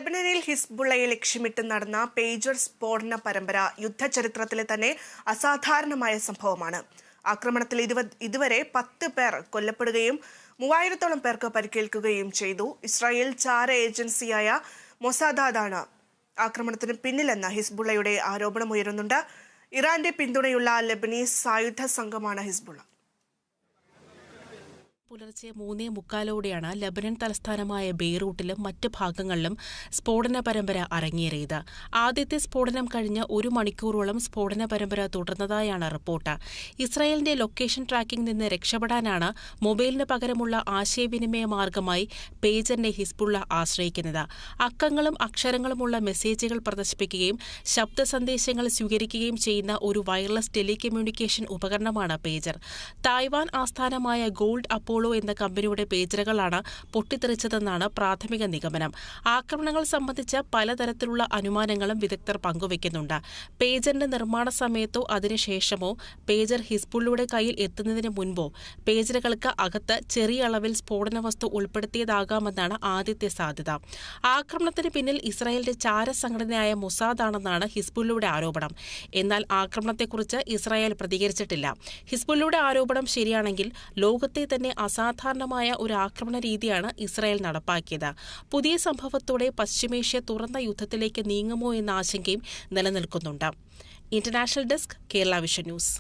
ലെബനനിൽ ഹിസ്ബുള്ളയെ ലക്ഷ്യമിട്ട് നടന്ന പേജർ സ്ഫോടന പരമ്പര യുദ്ധചരിത്രത്തിലെ തന്നെ അസാധാരണമായ സംഭവമാണ്. ആക്രമണത്തിൽ ഇതുവരെ 10 പേർ കൊല്ലപ്പെടുകയും 3000-ഓളം പേർക്ക് പരിക്കേൽക്കുകയും ചെയ്തു. ഇസ്രായേൽ ചാര ഏജൻസിയായ മൊസാദാണ് ആക്രമണത്തിന് പിന്നിലെന്ന ഹിസ്ബുള്ളയുടെ ആരോപണമുയരുന്നുണ്ട്. ഇറാന്റെ പിന്തുണയുള്ള ലെബനീസ് സായുധ സംഘമാണ് ഹിസ്ബുള്ള. പുലർച്ചെ 3:45 ലബനൻ തലസ്ഥാനമായ ബെയ്റൂട്ടിലും മറ്റ് ഭാഗങ്ങളിലും സ്ഫോടന പരമ്പര അരങ്ങേറിയത്. ആദ്യത്തെ സ്ഫോടനം കഴിഞ്ഞ് 1 മണിക്കൂറോളം സ്ഫോടന പരമ്പര തുടർന്നതായാണ് റിപ്പോർട്ട്. ഇസ്രായേലിന്റെ ലൊക്കേഷൻ ട്രാക്കിംഗ് നിന്ന് രക്ഷപ്പെടാനാണ് മൊബൈലിന് പകരമുള്ള ആശയവിനിമയ മാർഗമായി പേജറിനെ ഹിസ്ബുള്ള ആശ്രയിക്കുന്നത്. അക്കങ്ങളും അക്ഷരങ്ങളുമുള്ള മെസ്സേജുകൾ പ്രദർശിപ്പിക്കുകയും ശബ്ദ സന്ദേശങ്ങൾ സ്വീകരിക്കുകയും ചെയ്യുന്ന ഒരു വയർലെസ് ടെലികമ്മ്യൂണിക്കേഷൻ ഉപകരണമാണ് പേജർ. തായ്വാൻ ആസ്ഥാനമായ ഗോൾഡ് അപ്പോളോ എന്ന കമ്പനിയുടെ പേജറുകളാണ് പൊട്ടിത്തെറിച്ചതെന്നാണ് പ്രാഥമിക നിഗമനം. ആക്രമണങ്ങൾ സംബന്ധിച്ച് പലതരത്തിലുള്ള അനുമാനങ്ങളും വിദഗ്ധർ പങ്കുവയ്ക്കുന്നുണ്ട്. പേജറിന്റെ നിർമ്മാണ സമയത്തോ അതിനുശേഷമോ പേജർ ഹിസ്ബുള്ളയുടെ കയ്യിൽ എത്തുന്നതിന് മുൻപോ പേജറുകൾക്ക് അകത്ത് ചെറിയ അളവിൽ സ്ഫോടന വസ്തു ഉൾപ്പെടുത്തിയതാകാമെന്നാണ് ആദ്യത്തെ സാധ്യത. ആക്രമണത്തിന് പിന്നിൽ ഇസ്രായേലിന്റെ ചാരസംഘടനയായ മൊസാദാണെന്നാണ് ഹിസ്ബുള്ളയുടെ ആരോപണം. എന്നാൽ ആക്രമണത്തെക്കുറിച്ച് ഇസ്രായേൽ പ്രതികരിച്ചിട്ടില്ല. ഹിസ്ബുള്ളയുടെ ആരോപണം ശരിയാണെങ്കിൽ ലോകത്തെ തന്നെ അസാധാരണമായ ഒരു ആക്രമണ രീതിയാണ് ഇസ്രായേൽ നടപ്പാക്കിയത്. പുതിയ സംഭവത്തോടെ പശ്ചിമേഷ്യ തുറന്ന യുദ്ധത്തിലേക്ക് നീങ്ങുമോ എന്ന ആശങ്കയും നിലനിൽക്കുന്നുണ്ട്. International desk, Kerala vision news.